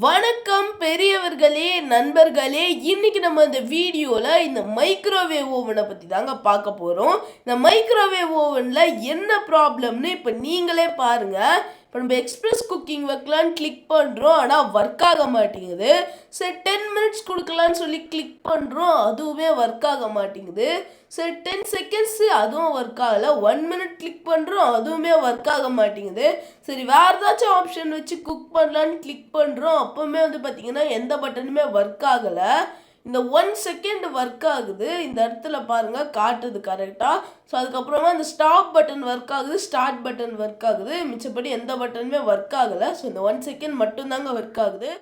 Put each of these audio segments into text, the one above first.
வணக்கம் பெரியவர்களே, நண்பர்களே. இன்னைக்கு நம்ம இந்த வீடியோவில் இந்த மைக்ரோவேவ் ஓவனை பற்றி தாங்க பார்க்க போகிறோம். இந்த மைக்ரோவேவ் ஓவனில் என்ன ப்ராப்ளம்னு இப்போ நீங்களே பாருங்கள். இப்போ நம்ம எக்ஸ்பிரஸ் குக்கிங் வைக்கலான்னு கிளிக் பண்ணுறோம், ஆனால் ஒர்க் ஆக மாட்டேங்குது. சரி 10 மினிட்ஸ் கொடுக்கலான்னு சொல்லி கிளிக் பண்ணுறோம், அதுவுமே ஒர்க் ஆக மாட்டேங்குது. சரி 10 செகண்ட்ஸ், அதுவும் ஒர்க் ஆகலை. 1 மினிட் கிளிக் பண்ணுறோம், அதுவுமே ஒர்க் ஆக மாட்டேங்குது. சரி வேறு ஏதாச்சும் ஆப்ஷன் வச்சு குக் பண்ணலான்னு கிளிக் பண்ணுறோம், அப்போவுமே பார்த்தீங்கன்னா எந்த பட்டனுமே ஒர்க் ஆகலை. இந்த 1 செகண்ட் ஒர்க் ஆகுது, இந்த இடத்துல பாருங்கள் காட்டுது கரெக்டாக. ஸோ அதுக்கப்புறமா இந்த ஸ்டாப் பட்டன் ஒர்க் ஆகுது, ஸ்டார்ட் பட்டன் ஒர்க் ஆகுது, மிச்சப்படி எந்த பட்டனுமே ஒர்க் ஆகலை. ஸோ இந்த 1 செகண்ட் மட்டும்தாங்க ஒர்க் ஆகுது.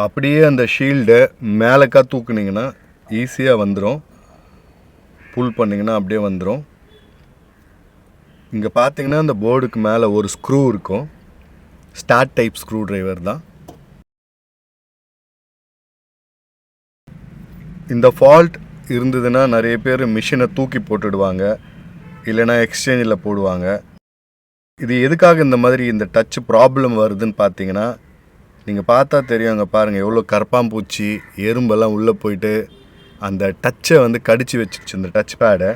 அப்படியே அந்த ஷீல்டை மேலக்கா தூக்குனிங்கன்னா ஈஸியாக வந்துடும். புல் பண்ணிங்கன்னா அப்படியே வந்துடும். இங்கே பார்த்தீங்கன்னா அந்த போர்டுக்கு மேலே ஒரு ஸ்க்ரூ இருக்கும், ஸ்டார்ட் டைப் ஸ்க்ரூ டிரைவர் தான். இந்த ஃபால்ட் இருந்ததுன்னா நிறைய பேர் மிஷினை தூக்கி போட்டுடுவாங்க, இல்லைனா எக்ஸ்சேஞ்சில் போடுவாங்க. இது எதுக்காக இந்த மாதிரி இந்த டச் ப்ராப்ளம் வருதுன்னு பார்த்தீங்கன்னா, நீங்கள் பார்த்தா தெரியும், அங்கே பாருங்கள் எவ்வளோ கரப்பாம்பூச்சி எறும்பெல்லாம் உள்ளே போயிட்டு அந்த டச்சை கடிச்சு வச்சிருச்சு இந்த டச் பேடை.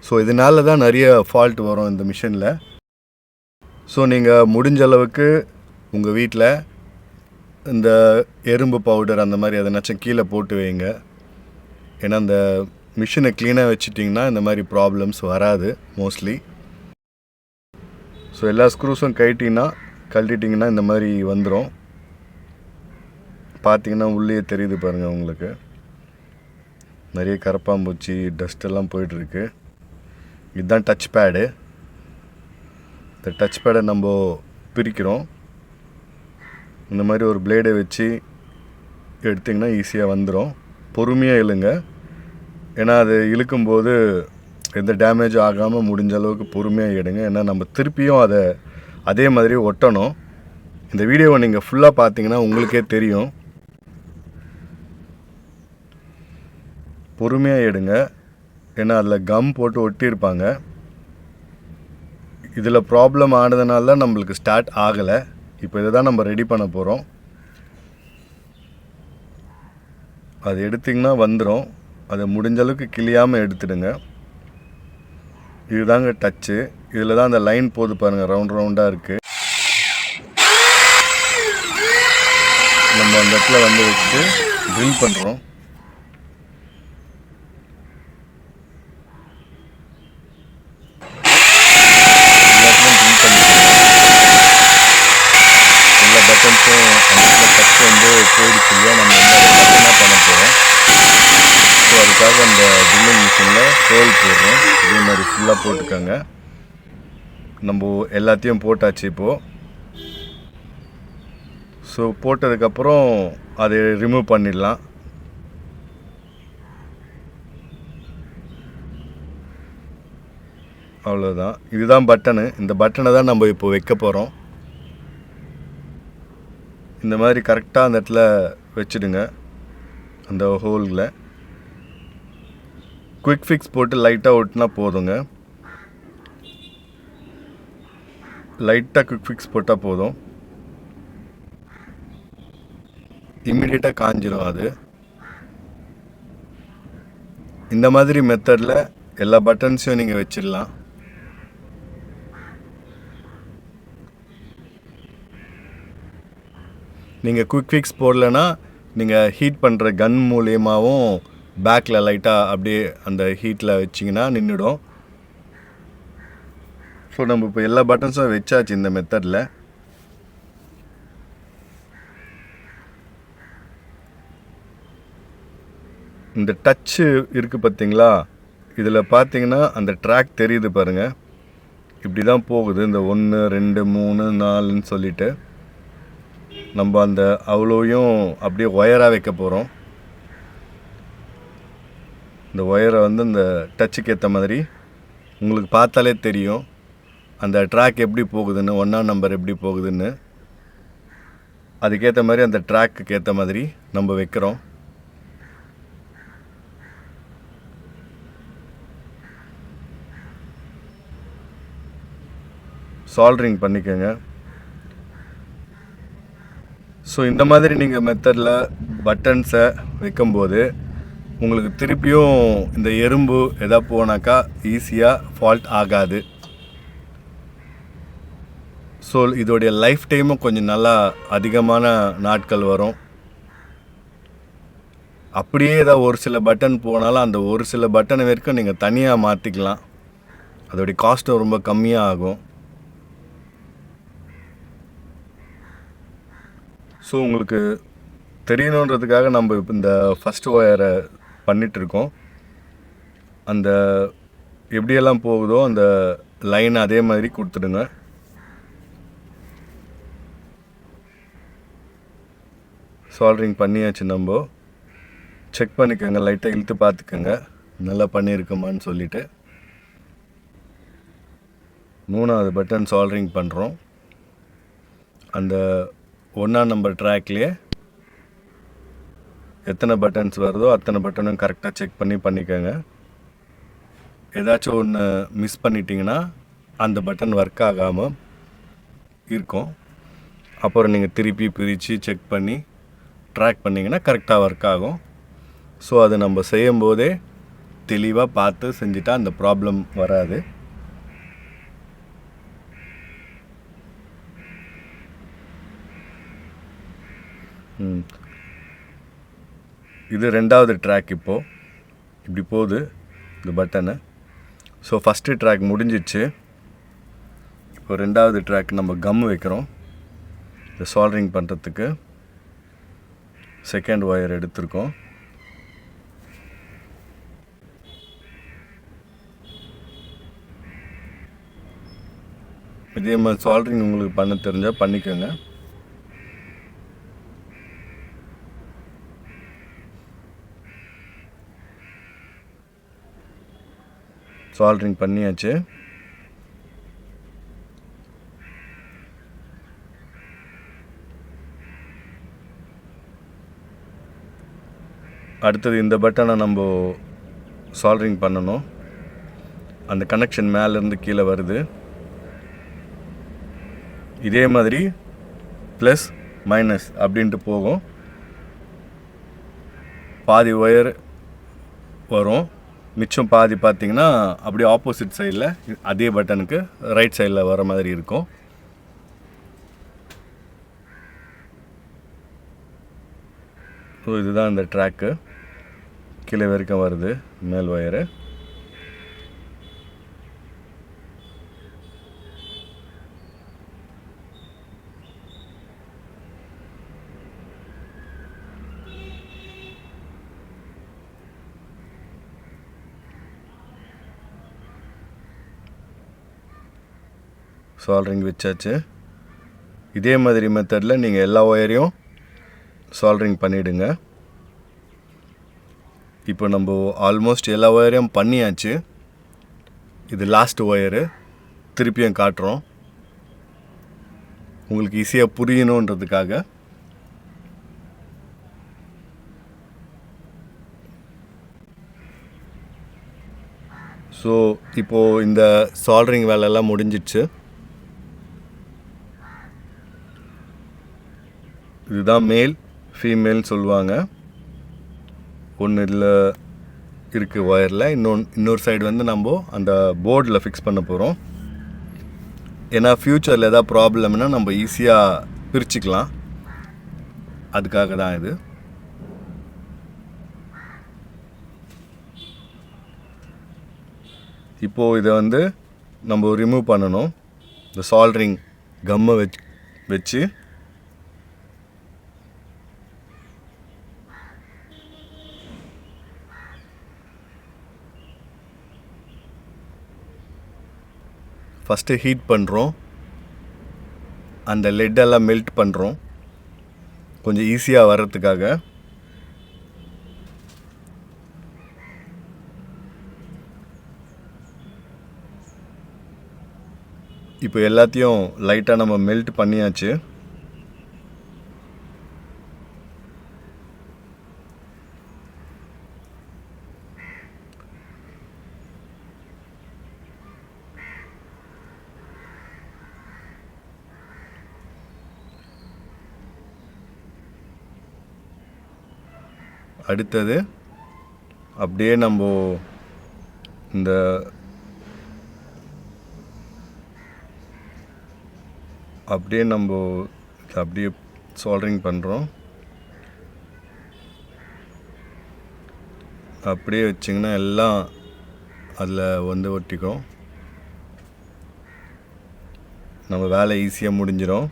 ஸோ இதனால தான் நிறைய ஃபால்ட் வரும் இந்த மிஷினில். ஸோ நீங்கள் முடிஞ்ச அளவுக்கு உங்கள் வீட்டில் இந்த எறும்பு பவுடர் அந்த மாதிரி எதனாச்சும் கீழே போட்டு வைங்க. ஏன்னா அந்த மிஷினை க்ளீனாக வச்சுட்டிங்கன்னா இந்த மாதிரி ப்ராப்ளம்ஸ் வராது மோஸ்ட்லி. ஸோ எல்லா ஸ்க்ரூஸும் கழட்டிட்டிங்கன்னா இந்த மாதிரி வந்துடும். பார்த்தீங்கன்னா உள்ளே தெரியுது பாருங்கள், உங்களுக்கு நிறைய கரப்பாம்பூச்சி டஸ்ட்டெல்லாம் போயிட்டுருக்கு. இதுதான் டச் பேடு. இந்த டச் பேடை நம்ம பிரிக்கிறோம். இந்த மாதிரி ஒரு பிளேடை வச்சு எடுத்திங்கன்னா ஈஸியாக வந்துடும். பொறுமையாக இழுங்க, ஏன்னா அது இழுக்கும்போது எந்த டேமேஜும் ஆகாமல் முடிஞ்ச அளவுக்கு பொறுமையாக எடுங்க. ஏன்னா நம்ம திருப்பியும் அதை அதே மாதிரி ஒட்டணும். இந்த வீடியோவை நீங்கள் ஃபுல்லாக பார்த்தீங்கன்னா உங்களுக்கே தெரியும். பொறுமையாக எடுங்க, ஏன்னா அதில் கம் போட்டு ஒட்டியிருப்பாங்க. இதில் ப்ராப்ளம் ஆனதுனால தான் நம்மளுக்கு ஸ்டார்ட் ஆகலை. இப்போ இதை தான் நம்ம ரெடி பண்ண போகிறோம். அது எடுத்திங்கன்னா வந்துடும். அதை முடிஞ்ச அளவுக்கு கிளியாமல் எடுத்துடுங்க. இதுதாங்க டச்சு. இதில் தான் அந்த லைன் போது பாருங்கள், ரவுண்டாக இருக்குது. நம்ம அந்த இடத்துல வச்சுட்டு ட்ரில் பண்ணுறோம். எல்லா பட்டன்ஸும் அந்த டச் போயிடுச்சு இல்லையா, நம்ம பட்டனாக பண்ண போகிறோம். ஸோ அதுக்காக அந்த ட்ரில்லிங் மிஷினில் ஹோல் போடுறோம். இதே மாதிரி ஃபுல்லாக போட்டுக்கோங்க. நம்ம எல்லாத்தையும் போட்டாச்சு இப்போது. ஸோ போட்டதுக்கப்புறம் அதை ரிமூவ் பண்ணிடலாம். அவ்வளோதான். இதுதான் பட்டனு. இந்த பட்டனை தான் நம்ம இப்போ வைக்க போகிறோம். இந்த மாதிரி கரெக்டாக அந்த இடத்துல வச்சுடுங்க, அந்த ஹோலில். குயிக் ஃபிக்ஸ் போட்டு லைட்டாக ஒட்டினா போதுங்க. லைட்டாக குயிக் ஃபிக்ஸ் போட்டால் போதும், இம்மிடியேட்டாக காஞ்சிடும் அது. இந்த மாதிரி மெத்தடில் எல்லா பட்டன்ஸையும் நீங்கள் வச்சிடலாம். நீங்கள் குயிக் ஃபிக்ஸ் போடலைன்னா நீங்கள் ஹீட் பண்ணுற கன் மூலியமாகவும் பேக்கில் லைட்டாக அப்படியே அந்த ஹீட்டில் வச்சிங்கன்னா நின்றுடும். ஸோ நம்ம இப்போ எல்லா பட்டன்ஸும் வச்சாச்சு இந்த மெத்தடில். இந்த டச்சு இருக்குது பார்த்தீங்களா, இதில் பார்த்தீங்கன்னா அந்த ட்ராக் தெரியுது பாருங்கள். இப்படி தான் போகுது. இந்த 1 2 3 4ன்னு சொல்லிட்டு நம்ம அந்த அவ்வளோவையும் அப்படியே ஒயராக வைக்க போகிறோம். இந்த ஒயரை வந்து இந்த டச்சுக்கு ஏற்ற மாதிரி உங்களுக்கு பார்த்தாலே தெரியும் அந்த ட்ராக் எப்படி போகுதுன்னு, 1ஆம் நம்பர் எப்படி போகுதுன்னு. அதுக்கேற்ற மாதிரி அந்த ட்ராக்குக்கு ஏற்ற மாதிரி நம்ம வைக்கிறோம். சால்ட்ரிங் பண்ணிக்கோங்க. ஸோ இந்த மாதிரி நீங்கள் மெத்தடில் பட்டன்ஸை வைக்கும்போது உங்களுக்கு திருப்பியும் இந்த எறும்பு எதா போனாக்கா ஈஸியாக ஃபால்ட் ஆகாது. ஸோ இதோடைய லைஃப் டைமும் கொஞ்சம் நல்லா அதிகமான நாட்கள் வரும். அப்படியே ஏதாவது ஒரு சில பட்டன் போனாலும் அந்த ஒரு சில பட்டனை வரைக்கும் நீங்கள் தனியாக மாற்றிக்கலாம். அதோடைய காஸ்ட்டும் ரொம்ப கம்மியாக ஆகும். ஸோ உங்களுக்கு தெரியணுன்றதுக்காக நம்ம இப்போ இந்த ஃபஸ்ட் ஒயரை பண்ணிகிட்ருக்கோம். அந்த எப்படியெல்லாம் போகுதோ அந்த லைன் அதே மாதிரி கொடுத்துடுங்க. சால்ட்ரிங் பண்ணியாச்சு. நம்ம செக் பண்ணிக்கோங்க, லைட்டாக இழுத்து பார்த்துக்கோங்க நல்லா பண்ணியிருக்குமான்னு சொல்லிவிட்டு. 3ஆவது பட்டன் சால்ட்ரிங் பண்ணுறோம். அந்த 1ஆம் நம்பர் ட்ராக்லேயே எத்தனை பட்டன்ஸ் வருதோ அத்தனை பட்டனும் கரெக்டாக செக் பண்ணிக்கோங்க. ஏதாச்சும் ஒன்று மிஸ் பண்ணிட்டீங்கன்னா அந்த பட்டன் ஒர்க் ஆகாமல் இருக்கும். அப்புறம் நீங்கள் திருப்பி பிரித்து செக் பண்ணி ட்ராக் பண்ணிங்கன்னா கரெக்டாக ஒர்க் ஆகும். ஸோ அது நம்ம செய்யும்போதே தெளிவாக பார்த்து செஞ்சுட்டா அந்த ப்ராப்ளம் வராது. இது 2ஆவது ட்ராக். இப்போது இப்படி போகுது இந்த பட்டனு. ஸோ ஃபஸ்ட்டு ட்ராக் முடிஞ்சிச்சு. இப்போ 2ஆவது ட்ராக் நம்ம கம் வைக்கிறோம். இந்த சால்ட்ரிங் பண்ணுறதுக்கு செகண்ட் ஒயர் எடுத்திருக்கோம். இதே மாதிரி சால்ட்ரிங் உங்களுக்கு பண்ண தெரிஞ்சால் பண்ணிக்கோங்க. சால்ட்ரிங் பண்ணியாச்சு. அடுத்தது இந்த பட்டனை நம்ம சால்ட்ரிங் பண்ணணும். அந்த கனெக்ஷன் மேலேருந்து கீழே வருது. இதே மாதிரி ப்ளஸ் மைனஸ் அப்படின்ட்டு போகும். பாதி ஒயர் வரும், மிச்சம் பாதி பார்த்திங்கன்னா அப்படியே ஆப்போசிட் சைடில் அதே பட்டனுக்கு ரைட் சைடில் வர மாதிரி இருக்கும். ஸோ இதுதான் இந்த ட்ராக்கு. கீழே வரைக்கும் வருது மேல் ஒயரு. சால்ட்ரிங் வச்சாச்சு. இதே மாதிரி மெத்தடில் நீங்கள் எல்லா ஒயரையும் சால்ட்ரிங் பண்ணிவிடுங்க. இப்போ நம்ம ஆல்மோஸ்ட் எல்லா ஒயரையும் பண்ணியாச்சு. இது லாஸ்ட் ஒயரு. திருப்பியும் காட்டுறோம் உங்களுக்கு ஈஸியாக புரியணுன்றதுக்காக. ஸோ இப்போது இந்த சால்ட்ரிங் வேலையெல்லாம் முடிஞ்சிடுச்சு. இதுதான் மேல் ஃபீமேல்னு சொல்லுவாங்க. ஒன்று இதில் இருக்குது ஒயரில், இன்னொரு சைடு வந்து நம்ம அந்த போர்டில் ஃபிக்ஸ் பண்ண போகிறோம். ஏன்னா ஃப்யூச்சரில் எதாவது ப்ராப்ளம்னா நம்ம ஈஸியாக பிரிச்சுக்கலாம். அதுக்காக தான் இது. இப்போது இதை வந்து நம்ம ரிமூவ் பண்ணணும். இந்த சால்ட்ரிங் கம்மை வச்சு ஃபஸ்ட்டு ஹீட் பண்ணுறோம், அந்த லெட்டெல்லாம் மெல்ட் பண்ணுறோம் கொஞ்சம் ஈஸியாக வர்றதுக்காக. இப்போ எல்லாத்தையும் லைட்டாக நம்ம மெல்ட் பண்ணியாச்சு. அடுத்தது அப்படியே நம்ம இந்த அப்படியே சால்டரிங் பண்ணுறோம். அப்படியே வச்சிங்கன்னா எல்லாம் அதில் ஒட்டிக்கும். நம்ம வேலை ஈஸியாக முடிஞ்சிடும்.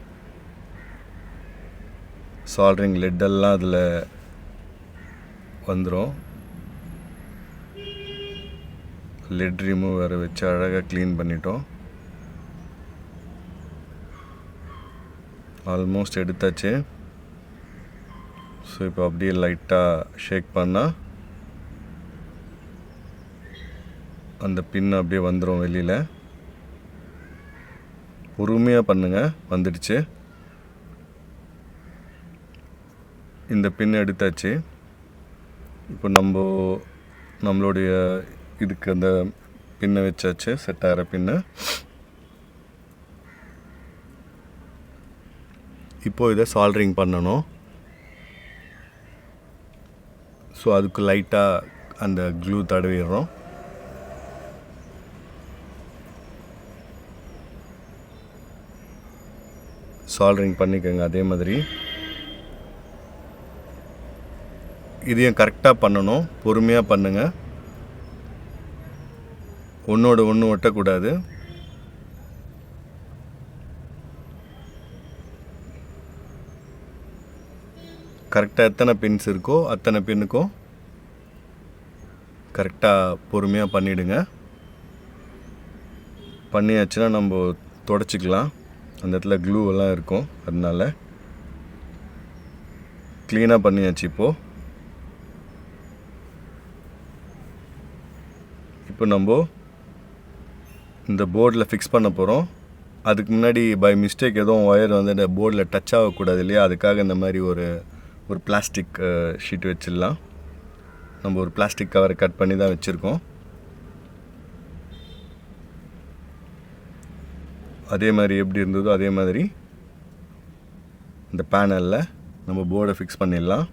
சால்டரிங் லெட்டெல்லாம் அதில் வந்துடும். லெட் ரிமூவர் வச்சு அழகாக க்ளீன் பண்ணிட்டோம். ஆல்மோஸ்ட் எடுத்தாச்சு. ஸோ இப்போ அப்படியே லைட்டாக ஷேக் பண்ணால் அந்த பின் அப்படியே வந்துடும் வெளியில். பொறுமையாக பண்ணுங்கள். வந்துடுச்சு. இந்த பின் எடுத்தாச்சு. இப்போ நம்மளுடைய இதுக்கு அந்த பின்னை வச்சாச்சு, செட் ஆகிற பின்னு. இப்போது இதை சால்டரிங் பண்ணணும். ஸோ அதுக்கு லைட்டாக அந்த க்ளூ தடவிடுறோம். சால்டரிங் பண்ணிக்கோங்க. அதே மாதிரி இதையும் கரெக்டாக பண்ணணும். பொறுமையாக பண்ணுங்கள். ஒன்றோட ஒன்று ஒட்டக்கூடாது. கரெக்டாக எத்தனை பின்ஸ் இருக்கோ அத்தனை பின்னுக்கும் கரெக்டாக பொறுமையாக பண்ணிவிடுங்க. பண்ணியாச்சுன்னா நம்ம தொடச்சிக்கலாம். அந்த இடத்துல க்ளூ எல்லாம் இருக்கும், அதனால க்ளீனாக பண்ணியாச்சு. இப்போ நம்ம இந்த போர்டில் ஃபிக்ஸ் பண்ண போகிறோம். அதுக்கு முன்னாடி பை மிஸ்டேக் எதுவும் ஒயர் இந்த போர்டில் டச் ஆகக்கூடாது இல்லையா, அதுக்காக இந்த மாதிரி ஒரு பிளாஸ்டிக் ஷீட் வச்சிடலாம். நம்ம ஒரு பிளாஸ்டிக் கவரை கட் பண்ணி தான் வச்சுருக்கோம். அதே மாதிரி எப்படி இருந்ததோ அதே மாதிரி இந்த பேனலில் நம்ம போர்டை ஃபிக்ஸ் பண்ணிடலாம்.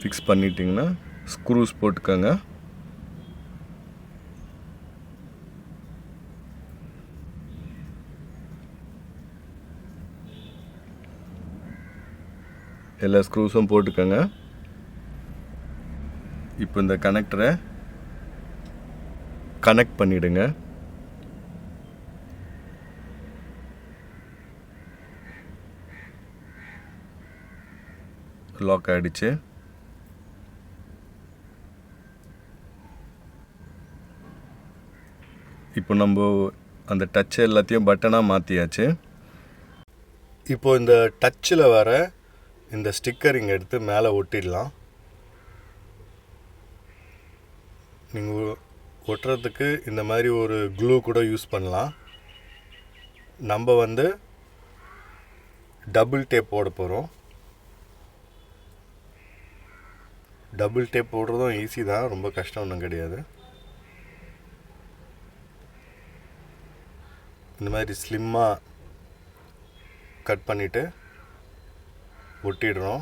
ஃபிக்ஸ் பண்ணிட்டிங்கன்னா ஸ்க்ரூஸ் போட்டுக்கோங்க. எல்லா ஸ்க்ரூஸும் போட்டுக்கோங்க. இப்போ இந்த கனெக்டரை கனெக்ட் பண்ணிவிடுங்க. லாக் ஆகிடுச்சு. இப்போ நம்ம அந்த டச் எல்லாத்தையும் பட்டனாக மாற்றியாச்சு. இப்போ இந்த டச்சில் வர இந்த ஸ்டிக்கரிங் எடுத்து மேலே ஒட்டிடலாம். நீங்கள் ஒட்டுறதுக்கு இந்த மாதிரி ஒரு க்ளூ கூட யூஸ் பண்ணலாம். நம்ம டபுள் டேப் போட போகிறோம். டபுள் டேப் போடுறதும் ஈஸி தான், ரொம்ப கஷ்டம் ஒன்றும் கிடையாது. இந்த மாதிரி ஸ்லிம்மாக கட் பண்ணிவிட்டு ஒட்டிடுறோம்.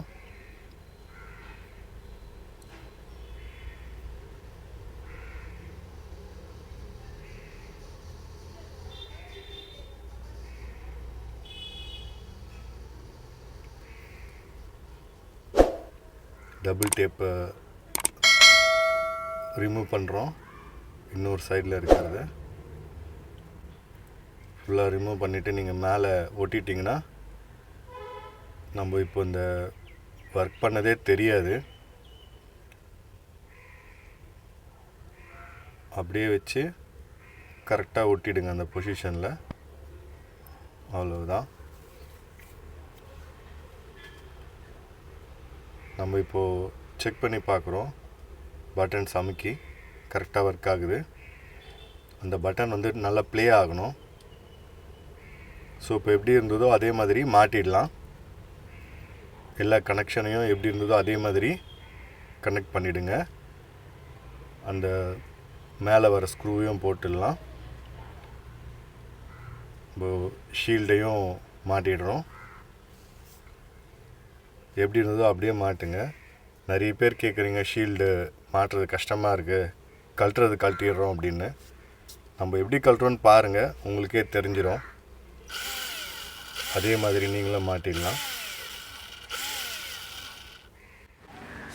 டபுள் டேப்பை ரிமூவ் பண்ணுறோம். இன்னொரு சைடில் இருக்கிறத ஃபுல்லாக ரிமூவ் பண்ணிவிட்டு நீங்கள் மேலே ஒட்டிட்டிங்கன்னா நம்ம இப்போ இந்த ஒர்க் பண்ணதே தெரியாது. அப்படியே வச்சு கரெக்டாக ஒட்டிடுங்க அந்த பொசிஷனில். அவ்வளவுதான். நம்ம இப்போது செக் பண்ணி பார்க்குறோம். பட்டன்ஸ் அமுக்கி கரெக்டாக ஒர்க் ஆகுது. அந்த பட்டன் வந்து நல்லா ப்ளே ஆகணும். ஸோ இப்போ எப்படி இருந்ததோ அதே மாதிரி மாட்டிடலாம். எல்லா கனெக்ஷனையும் எப்படி இருந்ததோ அதே மாதிரி கனெக்ட் பண்ணிவிடுங்க. அந்த மேலே வர ஸ்க்ரூவையும் போட்டுடலாம். இப்போ ஷீல்டையும் மாட்டிடுறோம். எப்படி இருந்ததோ அப்படியே மாட்டுங்க. நிறைய பேர் கேட்குறீங்க, ஷீல்டு மாட்டுறது கஷ்டமாக இருக்குது, கழட்டிடுறோம் அப்படின்னு. நம்ம எப்படி கழட்டுறோன்னு பாருங்கள், உங்களுக்கே தெரிஞ்சிடும். அதே மாதிரி நீங்களும் மாட்டிடலாம்.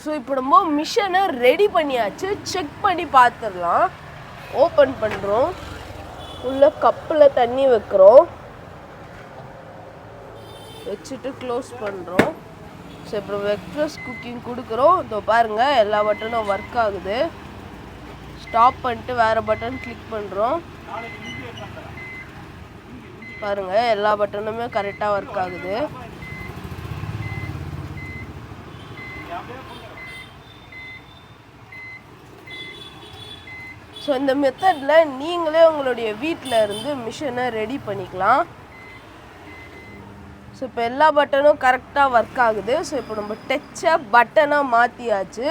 ஸோ இப்போ நம்ம மிஷினை ரெடி பண்ணியாச்சு. செக் பண்ணி பார்த்துடலாம். ஓப்பன் பண்ணுறோம். உள்ள கப்பில் தண்ணி வைக்கிறோம். வச்சுட்டு க்ளோஸ் பண்ணுறோம். ஸோ இப்போ எக்ஸ்பிரஸ் குக்கிங் கொடுக்குறோம். இதோ பாருங்கள், எல்லா பட்டனும் ஒர்க் ஆகுது. ஸ்டாப் பண்ணிட்டு வேறு பட்டன் கிளிக் பண்ணுறோம். பாருங்கள், எல்லா பட்டனுமே கரெக்டாக ஒர்க் ஆகுது. ஸோ இந்த மெத்தடில் நீங்களே உங்களுடைய வீட்டில் இருந்து மிஷினை ரெடி பண்ணிக்கலாம். ஸோ இப்போ எல்லா பட்டனும் கரெக்டாக ஒர்க் ஆகுது. ஸோ இப்போ நம்ம டச்சை பட்டனாக மாற்றியாச்சு.